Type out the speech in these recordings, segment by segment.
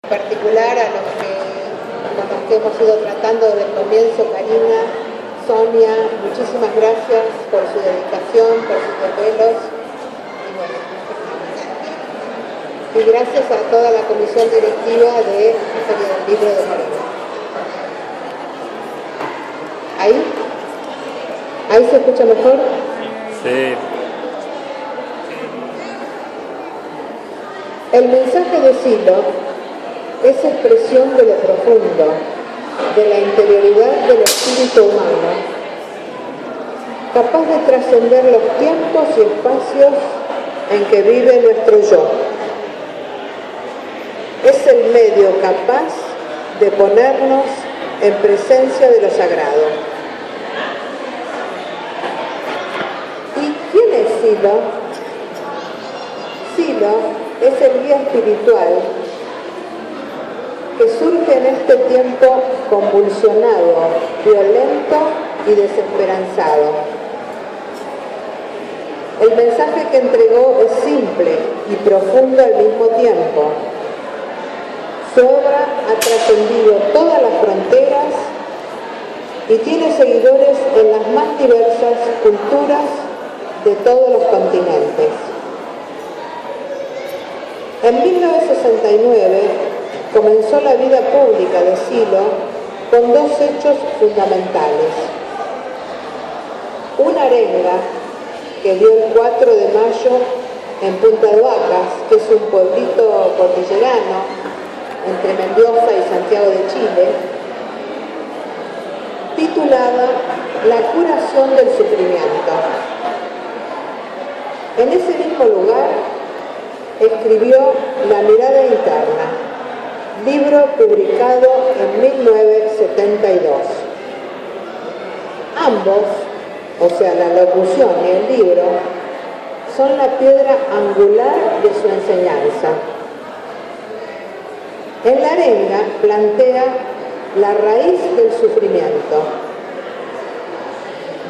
En particular a los que, con los que hemos ido tratando desde el comienzo, Karina, Sonia, muchísimas gracias por su dedicación, por sus desvelos. Y gracias a toda la comisión directiva de Feria del Libro de Moreno. ¿Ahí se escucha mejor? Sí. El mensaje de Silo es expresión de lo profundo, de la interioridad del espíritu humano, capaz de trascender los tiempos y espacios en que vive nuestro yo. Es el medio capaz de ponernos en presencia de lo sagrado. ¿Y quién es Silo? Silo es el guía espiritual que surge en este tiempo convulsionado, violento y desesperanzado. El mensaje que entregó es simple y profundo al mismo tiempo. Su obra ha trascendido todas las fronteras y tiene seguidores en las más diversas culturas de todos los continentes. En 1969 comenzó la vida pública de Silo con dos hechos fundamentales. Una arenga que dio el 4 de mayo en Punta de Huacas, que es un pueblito cordillerano entre Mendoza y Santiago de Chile, titulada La curación del sufrimiento. En ese mismo lugar escribió La mirada interna, libro publicado en 1972. Ambos, o sea, la locución y el libro, son la piedra angular de su enseñanza. En la arenga plantea la raíz del sufrimiento.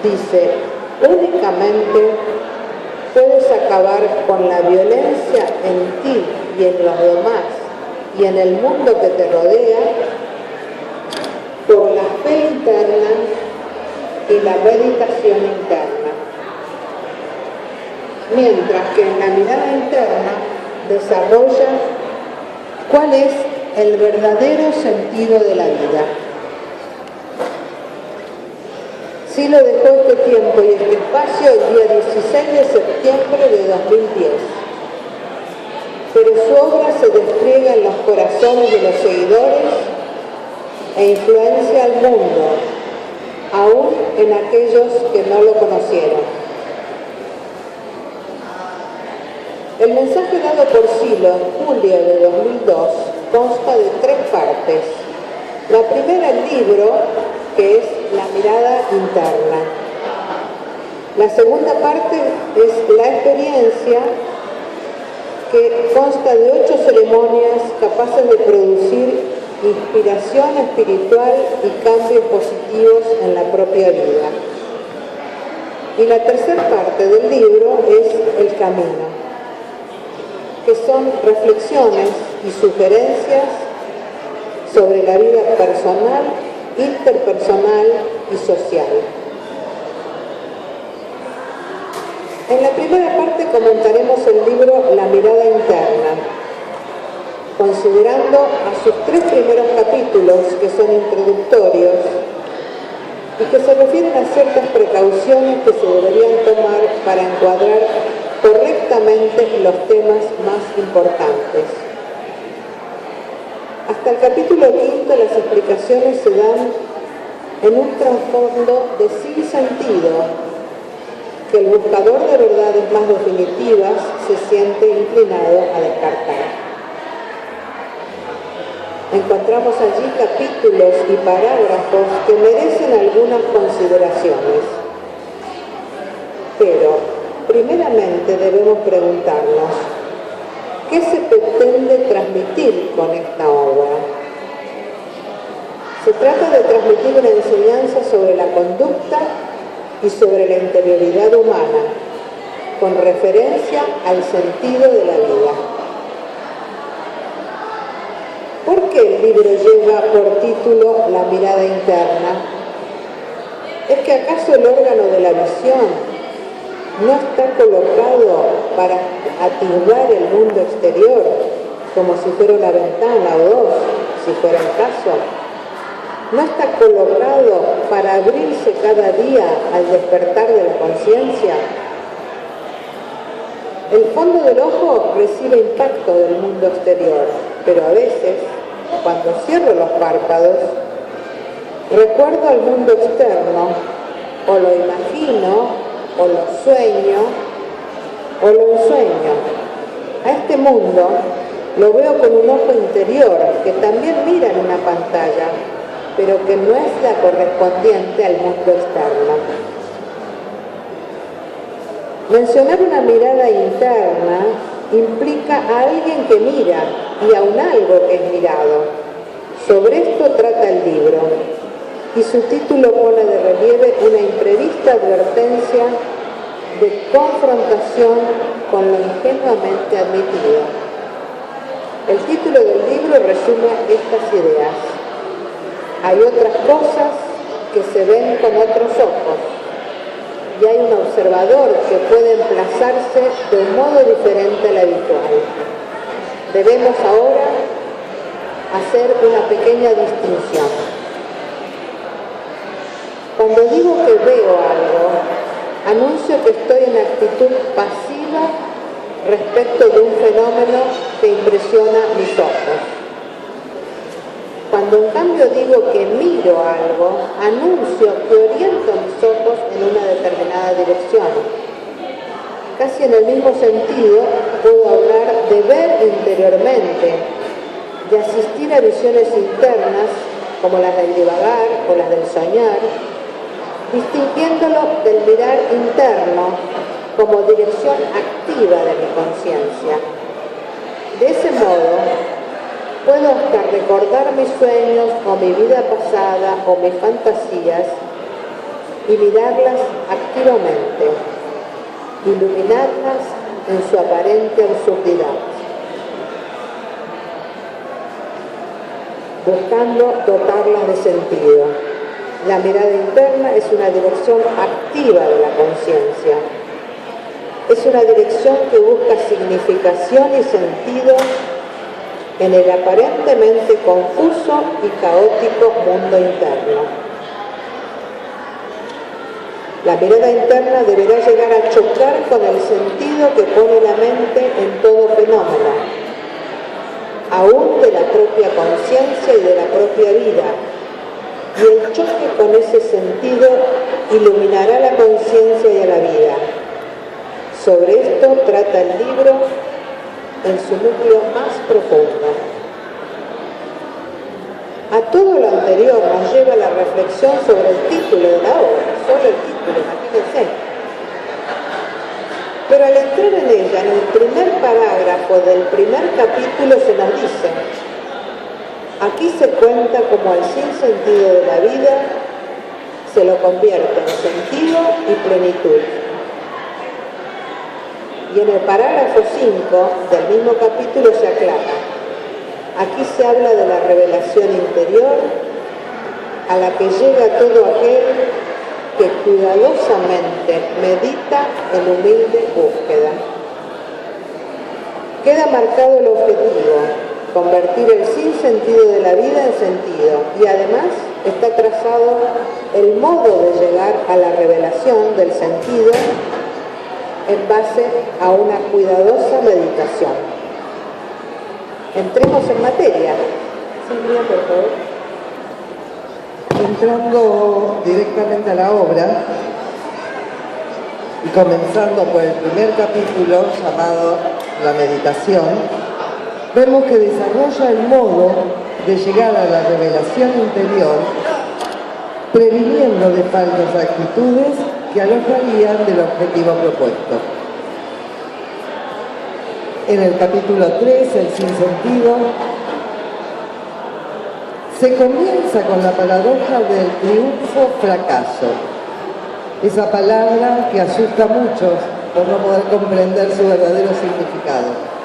Dice, únicamente puedes acabar con la violencia en ti y en los demás y en el mundo que te rodea por la fe interna y la meditación interna. Mientras que en la mirada interna desarrolla cuál es el verdadero sentido de la vida. Silo dejó este tiempo y este espacio el día 16 de septiembre de 2010, pero su obra se despliega en los corazones de los seguidores e influencia al mundo, aún en aquellos que no lo conocieron. El mensaje dado por Silo en julio de 2002 consta de 3 partes. La primera, el libro, que es La mirada interna. La segunda parte es la experiencia, que consta de 8 ceremonias capaces de producir inspiración espiritual y cambios positivos en la propia vida. Y la tercera parte del libro es el camino, que son reflexiones y sugerencias sobre la vida personal, interpersonal y social. En la primera parte comentaremos el libro La mirada interna, considerando a sus 3 primeros capítulos, que son introductorios y que se refieren a ciertas precauciones que se deberían tomar para encuadrar correctamente los temas más importantes. Hasta el capítulo 5 las explicaciones se dan en un trasfondo de sinsentido que el buscador de verdades más definitivas se siente inclinado a descartar. Encontramos allí capítulos y parágrafos que merecen algunas consideraciones. Pero, primeramente debemos preguntarnos, ¿qué se pretende transmitir con esta obra? Se trata de transmitir una enseñanza sobre la conducta y sobre la interioridad humana, con referencia al sentido de la vida. ¿Por qué el libro lleva por título La mirada interna? ¿Es que acaso el órgano de la visión no está colocado para atisbar el mundo exterior, como si fuera una ventana o dos, si fuera el caso? ¿No está colocado para abrirse cada día al despertar de la conciencia? El fondo del ojo recibe impacto del mundo exterior, pero a veces, cuando cierro los párpados, recuerdo al mundo externo, o lo imagino, o lo sueño, o lo ensueño. A este mundo lo veo con un ojo interior que también mira en una pantalla, pero que no es la correspondiente al mundo externo. Mencionar una mirada interna implica a alguien que mira y a un algo que es mirado. Sobre esto trata el libro, y su título pone de relieve una imprevista advertencia de confrontación con lo ingenuamente admitido. El título del libro resume estas ideas. Hay otras cosas que se ven con otros ojos, y hay un observador que puede emplazarse de un modo diferente al habitual. Debemos ahora hacer una pequeña distinción. Cuando digo que veo algo, anuncio que estoy en actitud pasiva respecto de un fenómeno que impresiona mis ojos. Cuando en cambio digo que miro algo, anuncio que oriento mis ojos en una determinada dirección. Casi en el mismo sentido, puedo hablar de ver interiormente, de asistir a visiones internas, como las del divagar o las del soñar, distinguiéndolo del mirar interno como dirección activa de mi conciencia. De ese modo, puedo hasta recordar mis sueños o mi vida pasada o mis fantasías y mirarlas activamente, iluminarlas en su aparente absurdidad, buscando dotarlas de sentido. La mirada interna es una dirección activa de la conciencia. Es una dirección que busca significación y sentido en el aparentemente confuso y caótico mundo interno. La mirada interna deberá llegar a chocar con el sentido que pone la mente en todo fenómeno, aún de la propia conciencia y de la propia vida, y el choque con ese sentido iluminará la conciencia y a la vida. Sobre esto trata el libro en su núcleo más profundo. A todo lo anterior nos lleva la reflexión sobre el título de la obra, solo el título, imagínense. Pero al entrar en ella, en el primer parágrafo del primer capítulo se nos dice: aquí se cuenta como al sinsentido de la vida se lo convierte en sentido y plenitud. Y en el parágrafo 5 del mismo capítulo se aclara: aquí se habla de la revelación interior a la que llega todo aquel que cuidadosamente medita en humilde búsqueda. Queda marcado el objetivo: convertir el sinsentido de la vida en sentido, y además está trazado el modo de llegar a la revelación del sentido en base a una cuidadosa meditación. Entremos en materia. Silvia, por favor. Entrando directamente a la obra y comenzando por el primer capítulo llamado La meditación, vemos que desarrolla el modo de llegar a la revelación interior, previniendo de falsas actitudes que alojarían del objetivo propuesto. En el capítulo 3, el sinsentido, se comienza con la paradoja del triunfo-fracaso, esa palabra que asusta a muchos por no poder comprender su verdadero significado.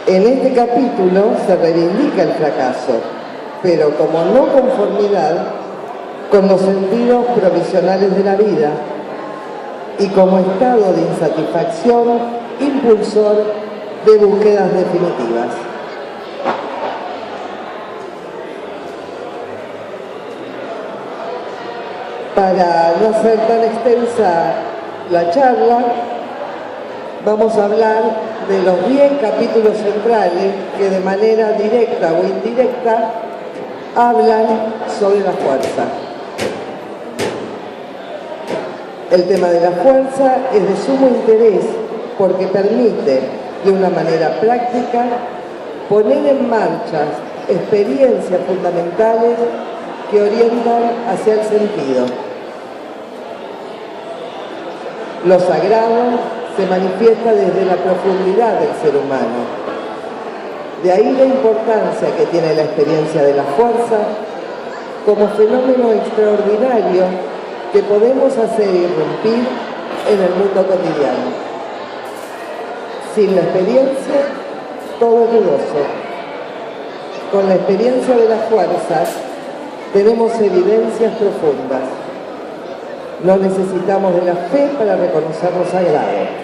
En este capítulo se reivindica el fracaso, pero como no conformidad con los sentidos provisionales de la vida y como estado de insatisfacción impulsor de búsquedas definitivas. Para no hacer tan extensa la charla, vamos a hablar de los 10 capítulos centrales que de manera directa o indirecta hablan sobre la fuerza. El tema de la fuerza es de sumo interés porque permite, de una manera práctica, poner en marcha experiencias fundamentales que orientan hacia el sentido. Lo sagrado se manifiesta desde la profundidad del ser humano. De ahí la importancia que tiene la experiencia de la fuerza como fenómeno extraordinario que podemos hacer irrumpir en el mundo cotidiano. Sin la experiencia, todo es dudoso. Con la experiencia de la fuerza, tenemos evidencias profundas. No necesitamos de la fe para reconocer lo sagrado.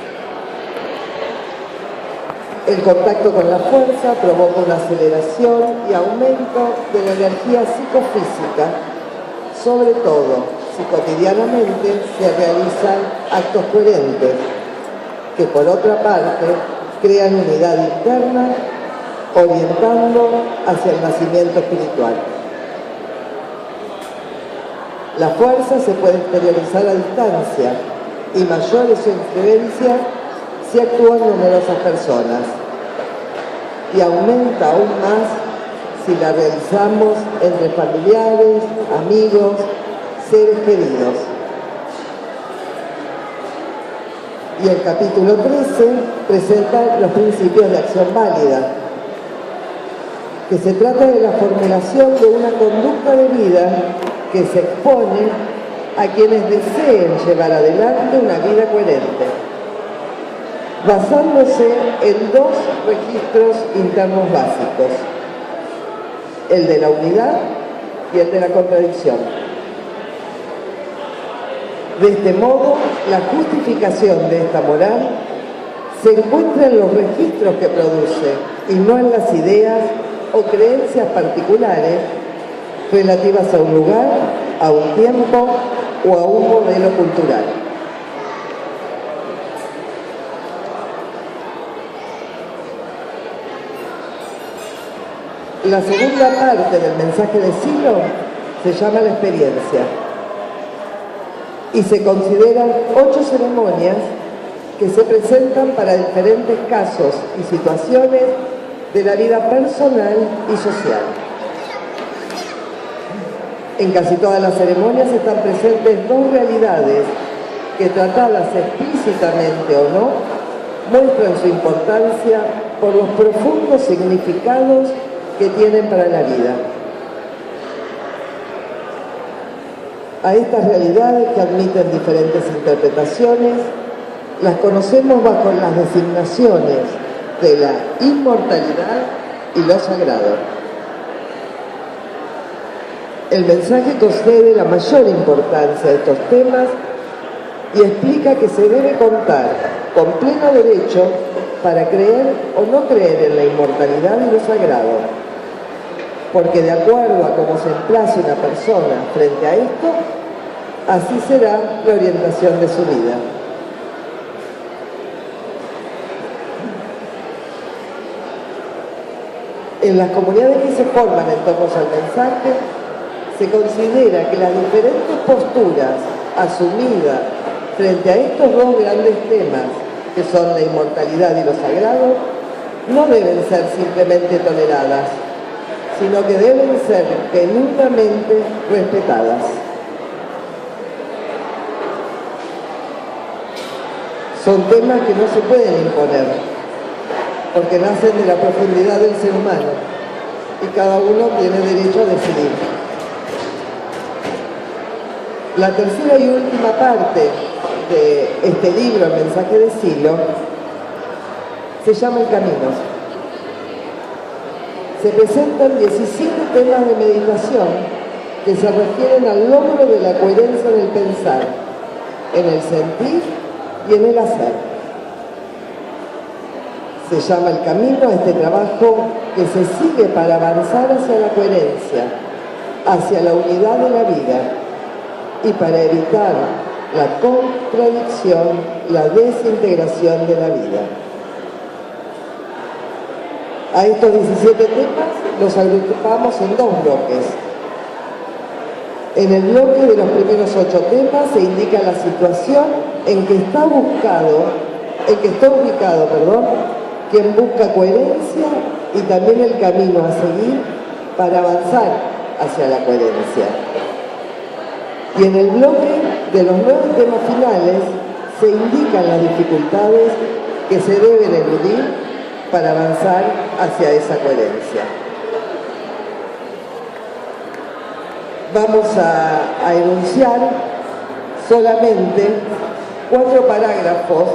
El contacto con la fuerza provoca una aceleración y aumento de la energía psicofísica, sobre todo si cotidianamente se realizan actos coherentes, que por otra parte crean unidad interna, orientando hacia el nacimiento espiritual. La fuerza se puede exteriorizar a distancia y mayor es su influencia si actúan numerosas personas, y aumenta aún más si la realizamos entre familiares, amigos, seres queridos. Y el capítulo 13 presenta los principios de acción válida, que se trata de la formulación de una conducta de vida que se expone a quienes deseen llevar adelante una vida coherente, basándose en 2 registros internos básicos, el de la unidad y el de la contradicción. De este modo, la justificación de esta moral se encuentra en los registros que produce y no en las ideas o creencias particulares relativas a un lugar, a un tiempo o a un modelo cultural. La segunda parte del mensaje de Silo se llama la experiencia y se consideran 8 ceremonias que se presentan para diferentes casos y situaciones de la vida personal y social. En casi todas las ceremonias están presentes 2 realidades que, tratadas explícitamente o no, muestran su importancia por los profundos significados que tienen para la vida. A estas realidades, que admiten diferentes interpretaciones, las conocemos bajo las designaciones de la inmortalidad y lo sagrado. El mensaje concede la mayor importancia a estos temas y explica que se debe contar con pleno derecho para creer o no creer en la inmortalidad y lo sagrado, porque de acuerdo a cómo se emplace una persona frente a esto, así será la orientación de su vida. En las comunidades que se forman en torno al mensaje, se considera que las diferentes posturas asumidas frente a estos 2 grandes temas, que son la inmortalidad y lo sagrado, no deben ser simplemente toleradas, sino que deben ser genuinamente respetadas. Son temas que no se pueden imponer, porque nacen de la profundidad del ser humano y cada uno tiene derecho a decidir. La tercera y última parte de este libro, El mensaje de Silo, se llama El camino. se presentan 17 temas de meditación que se refieren al logro de la coherencia en el pensar, en el sentir y en el hacer. Se llama el camino a este trabajo que se sigue para avanzar hacia la coherencia, hacia la unidad de la vida y para evitar la contradicción, la desintegración de la vida. A estos 17 temas los agrupamos en 2 bloques. En el bloque de los primeros 8 temas se indica la situación en que está ubicado, quien busca coherencia y también el camino a seguir para avanzar hacia la coherencia. Y en el bloque de los 9 temas finales se indican las dificultades que se deben eludir para avanzar hacia esa coherencia. Vamos a enunciar solamente 4 parágrafos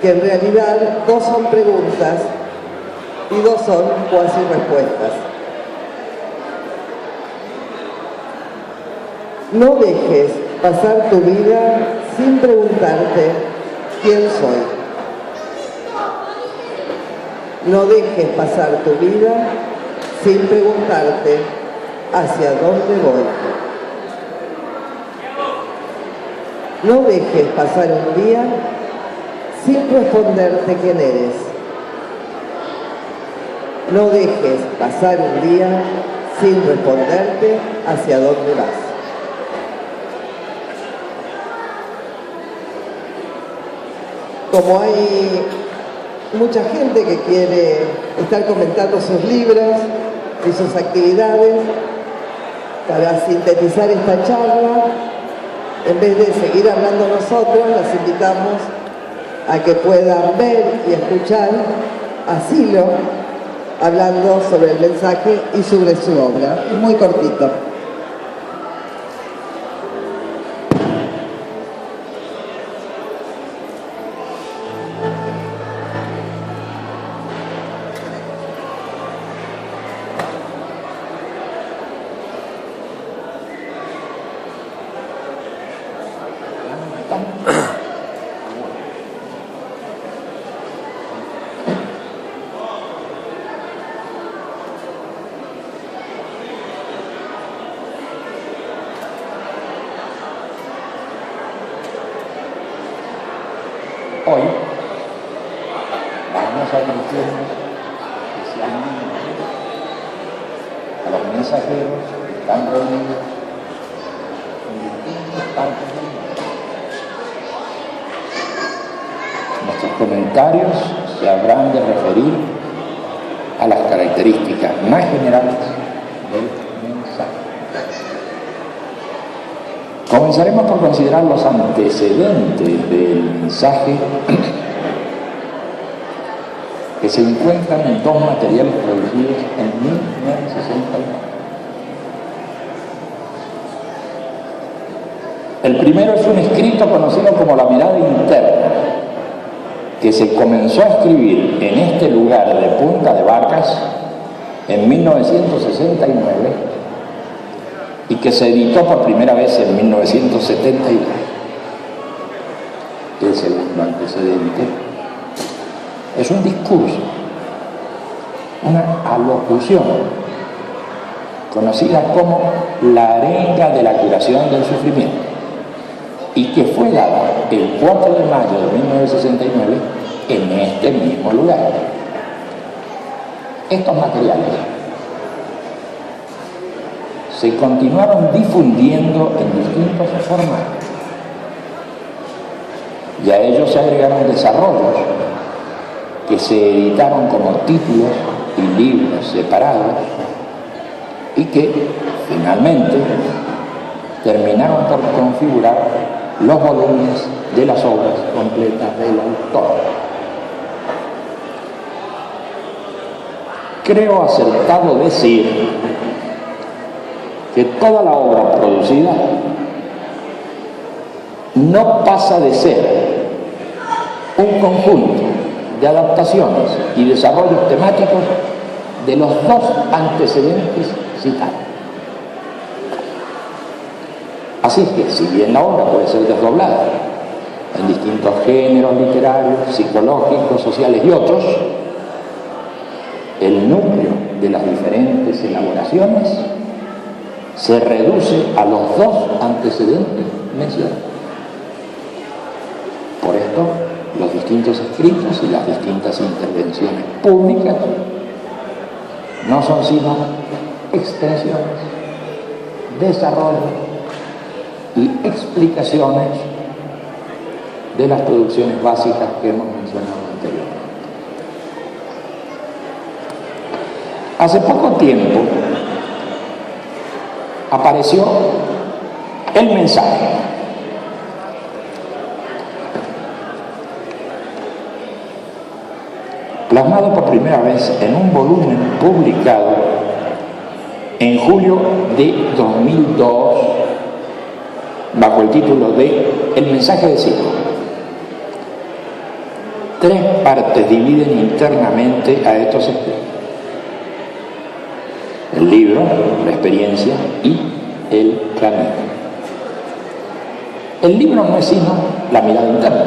que en realidad 2 son preguntas y 2 son cuasi respuestas. No dejes pasar tu vida sin preguntarte quién soy. No dejes pasar tu vida sin preguntarte hacia dónde voy. No dejes pasar un día sin responderte quién eres. No dejes pasar un día sin responderte hacia dónde vas. Como hay mucha gente que quiere estar comentando sus libros y sus actividades, para sintetizar esta charla, en vez de seguir hablando nosotros, las invitamos a que puedan ver y escuchar a Silo hablando sobre el mensaje y sobre su obra. Es muy cortito. Hoy vamos a dirigirnos especialmente a los mensajeros que están reunidos en distintas partes del mundo. Nuestros comentarios se habrán de referir a las características más generales del mensaje. Comenzaremos por considerar los antecedentes del mensaje que se encuentran en 2 materiales producidos en 1969. El primero es un escrito conocido como La mirada interna, que se comenzó a escribir en este lugar de Punta de Vacas en 1969 y que se editó por primera vez en 1972. El segundo antecedente es un discurso, una alocución, conocida como la arenga de la curación del sufrimiento, y que fue dada el 4 de mayo de 1969 en este mismo lugar. Estos materiales se continuaron difundiendo en distintos formatos y a ellos se agregaron desarrollos que se editaron como títulos y libros separados y que finalmente terminaron por configurar los volúmenes de las obras completas del autor. Creo acertado decir que toda la obra producida no pasa de ser un conjunto de adaptaciones y desarrollos temáticos de los dos antecedentes citados. Así es que, si bien la obra puede ser desdoblada en distintos géneros literarios, psicológicos, sociales y otros, el núcleo de las diferentes elaboraciones se reduce a los dos antecedentes mencionados. Por esto, los distintos escritos y las distintas intervenciones públicas no son sino extensiones, desarrollos y explicaciones de las producciones básicas que hemos mencionado anteriormente. Hace poco tiempo apareció el mensaje. Plasmado por primera vez en un volumen publicado en julio de 2002 bajo el título de El mensaje de Silo. 3 partes dividen internamente a estos escritos: el libro, la experiencia y el camino. El libro no es sino la mirada interna.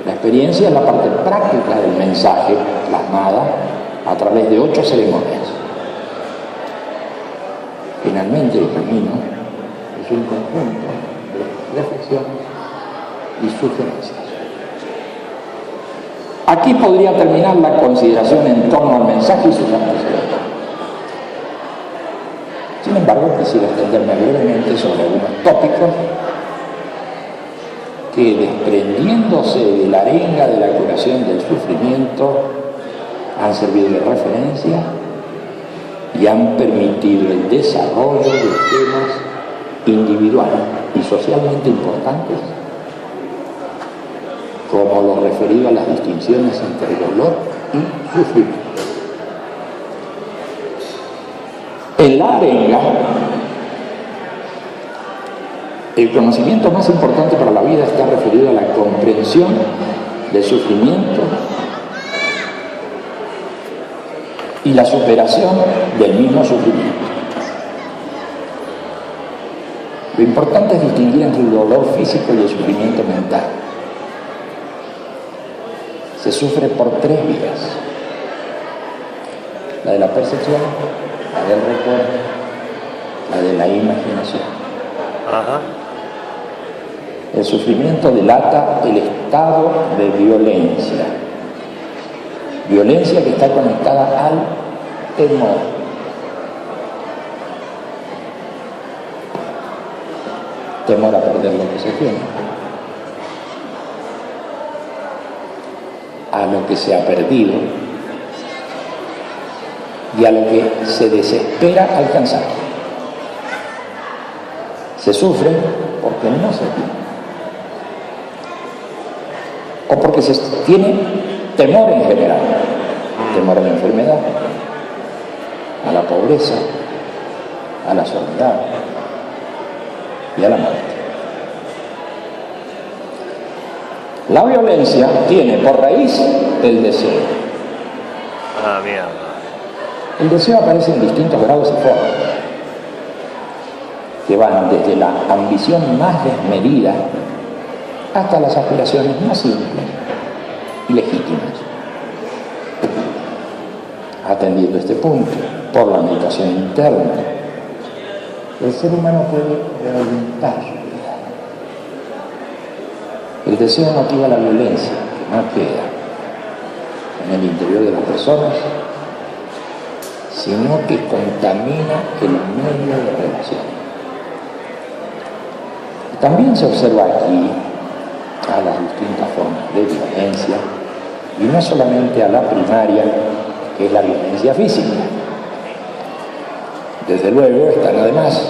La experiencia es la parte práctica del mensaje plasmada a través de 8 ceremonias. Finalmente, el camino es un conjunto de reflexiones y sugerencias. Aquí podría terminar la consideración en torno al mensaje y sus antecedentes. Sin embargo, quisiera extenderme brevemente sobre algunos tópicos que, desprendiéndose de la arenga de la curación del sufrimiento, han servido de referencia y han permitido el desarrollo de temas individuales y socialmente importantes, como lo referido a las distinciones entre dolor y sufrimiento. En la arenga, el conocimiento más importante para la vida está referido a la comprensión del sufrimiento y la superación del mismo sufrimiento. Lo importante es distinguir entre el dolor físico y el sufrimiento mental. Se sufre por 3 vías: la de la percepción, la del recuerdo, la de la imaginación. El sufrimiento delata el estado de violencia que está conectada al temor. Temor a perder lo que se tiene, a lo que se ha perdido y a lo que se desespera alcanzar. Se sufre porque no se tiene, o porque se tiene temor en general: temor a la enfermedad, a la pobreza, a la soledad y a la muerte. La violencia tiene por raíz el deseo. Mierda. El deseo aparece en distintos grados y formas, que van desde la ambición más desmedida hasta las aspiraciones más simples y legítimas. Atendiendo este punto, por la meditación interna, el ser humano puede reorientar su vida. El deseo motiva la violencia, que no queda en el interior de las personas, sino que contamina el medio de relación. También se observa aquí a las distintas formas de violencia, y no solamente a la primaria, que es la violencia física. Desde luego están además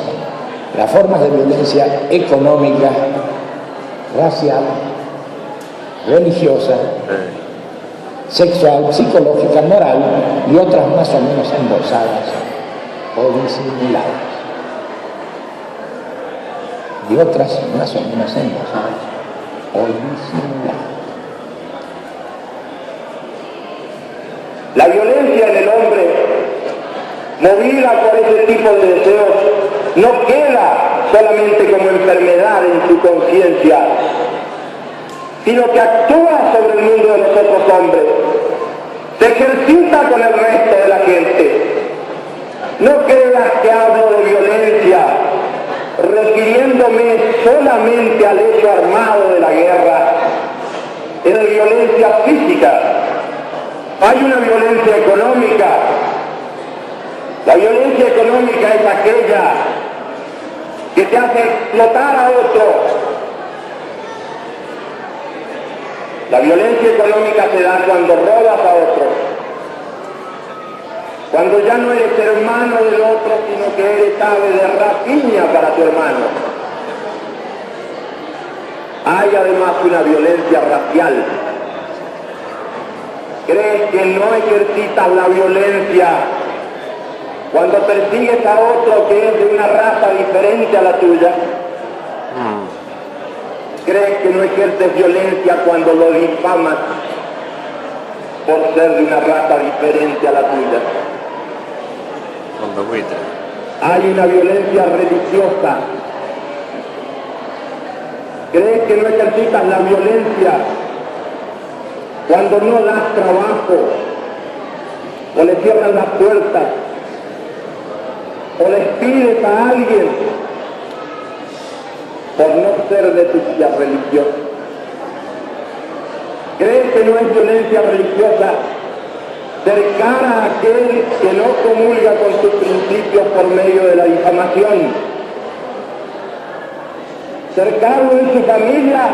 las formas de violencia económica, racial, religiosa, sexual, psicológica, moral y otras más o menos endossadas o disimuladas. Y otras más o menos endossadas o disimuladas. La violencia en el hombre, movida por ese tipo de deseos, no queda solamente como enfermedad en su conciencia, sino que actúa sobre el mundo de los otros hombres, se ejercita con el resto de la gente. No creas que hablo de violencia refiriéndome solamente al hecho armado de la guerra. Es de violencia física. Hay una violencia económica. La violencia económica es aquella que te hace explotar a otro. La violencia económica se da cuando robas a otro, cuando ya no eres hermano del otro, sino que eres ave de rapiña para tu hermano. Hay además una violencia racial. ¿Crees que no ejercitas la violencia cuando persigues a otro que es de una raza diferente a la tuya? ¿Crees que no ejerces violencia cuando lo difamas por ser de una raza diferente a la tuya? Hay una violencia religiosa. ¿Crees que no ejercitas la violencia cuando no das trabajo, o le cierras las puertas, o despides a alguien por no ser de tu religión? ¿Crees que no es violencia religiosa cercar a aquel que no comulga con sus principios por medio de la difamación? Cercarlo en su familia,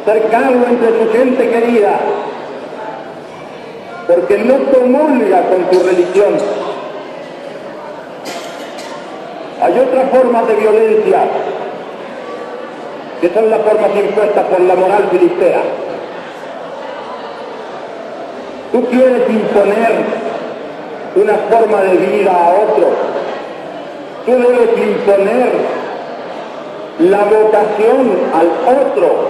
cercarlo entre su gente querida, porque no comulga con tu religión. Hay otras formas de violencia, que son las formas impuestas por la moral filistea. Tú quieres imponer una forma de vida a otro. Tú debes imponer la vocación al otro.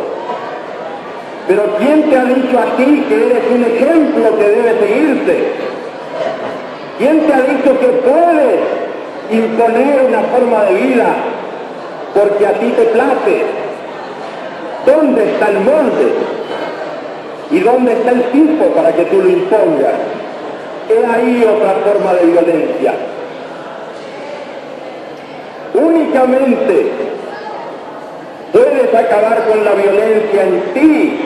Pero ¿quién te ha dicho a ti que eres un ejemplo que debe seguirse? ¿Quién te ha dicho que puedes imponer una forma de vida porque a ti te place? ¿Dónde está el molde? ¿Y dónde está el tipo para que tú lo impongas? Es ahí otra forma de violencia. Únicamente puedes acabar con la violencia en ti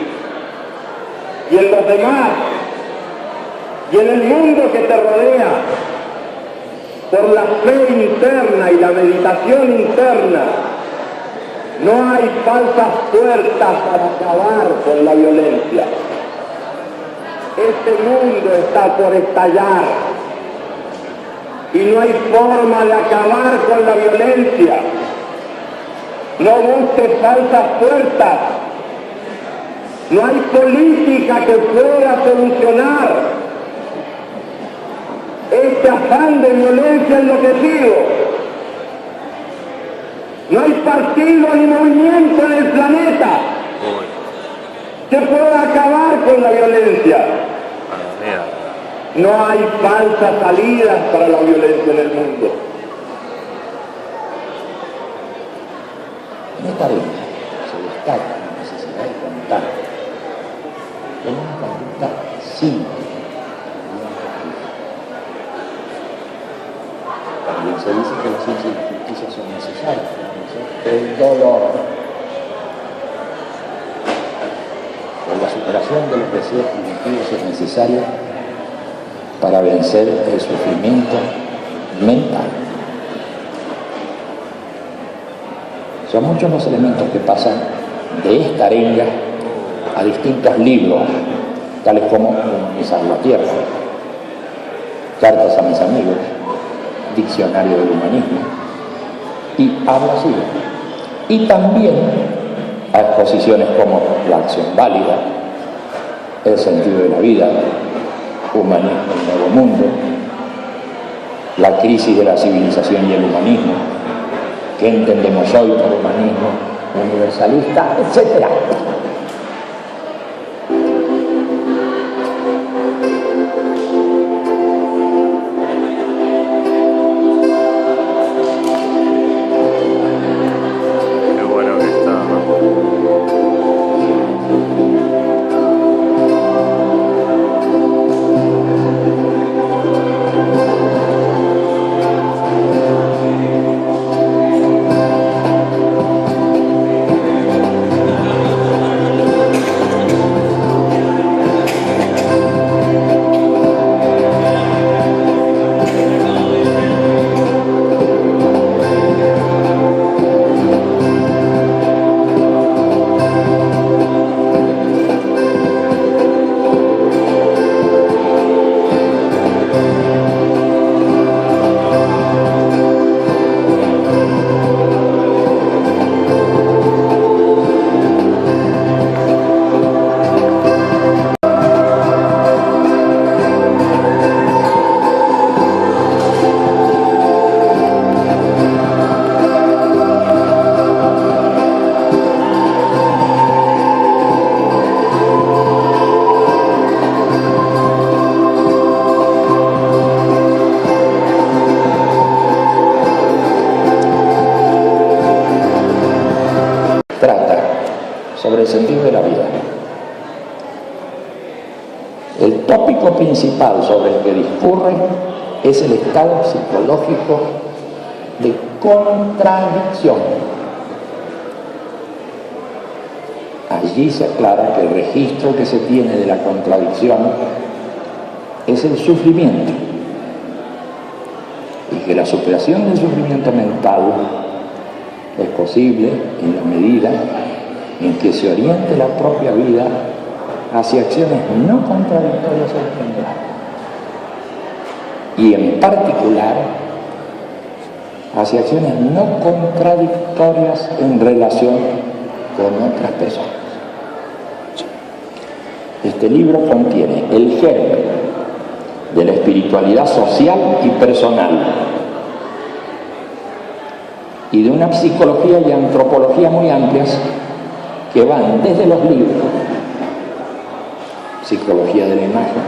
y en los demás y en el mundo que te rodea por la fe interna y la meditación interna. No hay falsas puertas para acabar con la violencia. Este mundo está por estallar y no hay forma de acabar con la violencia. No busques falsas puertas. No hay política que pueda solucionar este afán de violencia enloquecido. No hay partido ni movimiento en el planeta que pueda acabar con la violencia. No hay falsas salidas para la violencia en el mundo. En esta vida se destaca la necesidad de contar con una conducta simple. También se dice que la ciencia y la justicia son necesarias, el dolor, o la superación de los deseos primitivos es necesaria para vencer el sufrimiento mental. Son muchos los elementos que pasan de esta arenga a distintos libros, tales como Humanizar la Tierra, Cartas a mis amigos, Diccionario del Humanismo, y Habla así. Y también a exposiciones como La Acción Válida, El Sentido de la Vida, Humanismo, el Nuevo Mundo, La Crisis de la Civilización y el Humanismo, ¿Qué entendemos hoy por humanismo universalista?, etcétera. sentido de la vida. El tópico principal sobre el que discurre es el estado psicológico de contradicción. Allí se aclara que el registro que se tiene de la contradicción es el sufrimiento y que la superación del sufrimiento mental es posible en la medida en que se oriente la propia vida hacia acciones no contradictorias en general y en particular hacia acciones no contradictorias en relación con otras personas. Este libro contiene el germen de la espiritualidad social y personal y de una psicología y antropología muy amplias que van desde los libros, psicología de la imagen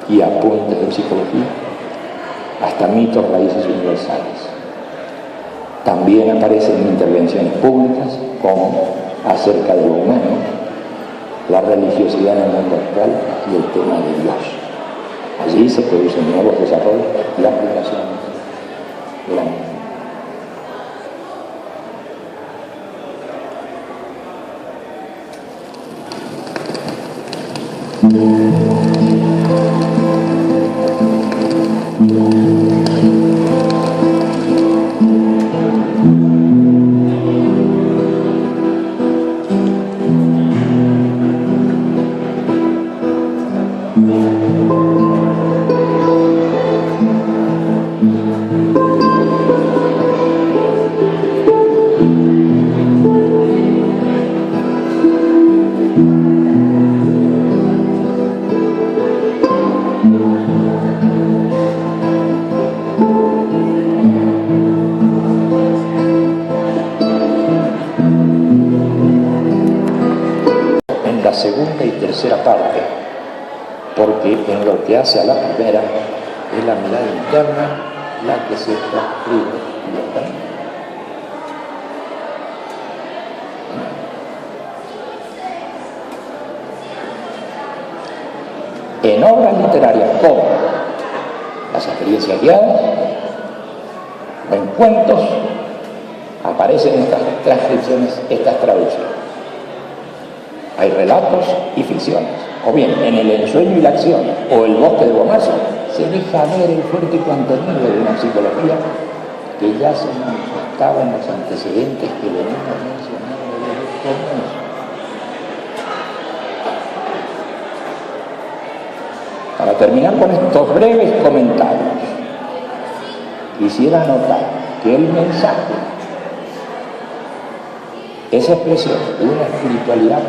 y apuntes de psicología, hasta mitos, raíces universales. También aparecen intervenciones públicas como acerca de lo humano, la religiosidad en el mundo actual y el tema de Dios. Allí se producen nuevos desarrollos y aplicaciones de la misma. Segunda y tercera parte, porque en lo que hace a la primera es la mirada interna la que se transcribe en obras literarias como las experiencias guiadas o en cuentos aparecen estas transcripciones, estas traducciones. Hay relatos y ficciones, o bien en el ensueño y la acción, o el bosque de Bomarzo, se deja ver el fuerte contenido de una psicología que ya se manifestaba en los antecedentes que venimos mencionando desde el comienzo. Para terminar con estos breves comentarios, quisiera anotar que el mensaje es expresión de una espiritualidad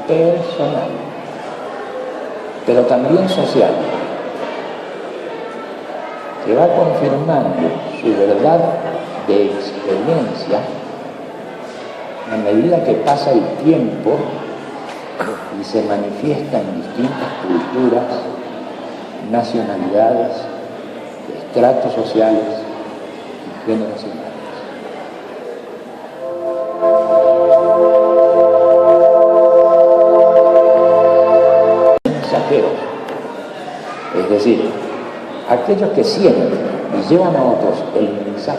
personal, pero también social, que va confirmando su verdad de experiencia a medida que pasa el tiempo y se manifiesta en distintas culturas, nacionalidades, estratos sociales y generacionales. Es decir, aquellos que sienten y llevan a otros el mensaje,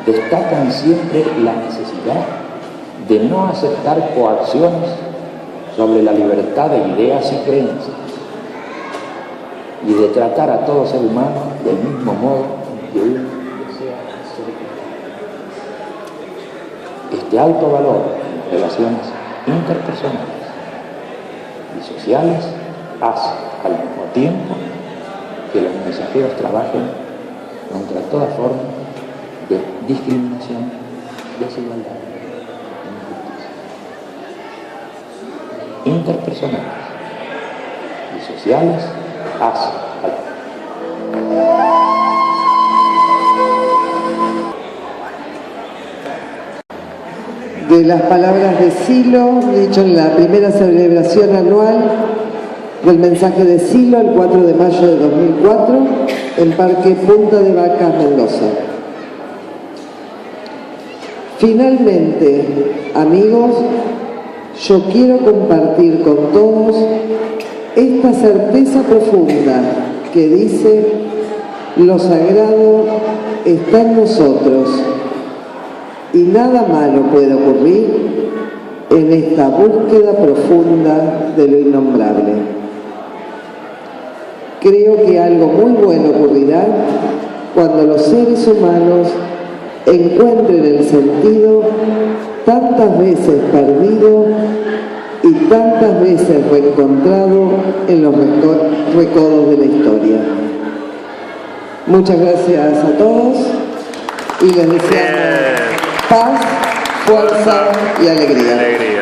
destacan siempre la necesidad de no aceptar coacciones sobre la libertad de ideas y creencias y de tratar a todo ser humano del mismo modo que uno desea ser. Este alto valor en relaciones interpersonales y sociales hace al mismo tiempo que los mensajeros trabajen contra toda forma de discriminación, desigualdad e injusticia. Interpersonales y sociales hace al de las palabras de Silo, dicho en la primera celebración anual del mensaje de Silo, el 4 de mayo de 2004, en Parque Punta de Vacas, Mendoza. Finalmente, amigos, yo quiero compartir con todos esta certeza profunda que dice: lo sagrado está en nosotros y nada malo puede ocurrir en esta búsqueda profunda de lo innombrable. Creo que algo muy bueno ocurrirá cuando los seres humanos encuentren el sentido tantas veces perdido y tantas veces reencontrado en los recodos de la historia. Muchas gracias a todos y les deseamos paz, fuerza y alegría.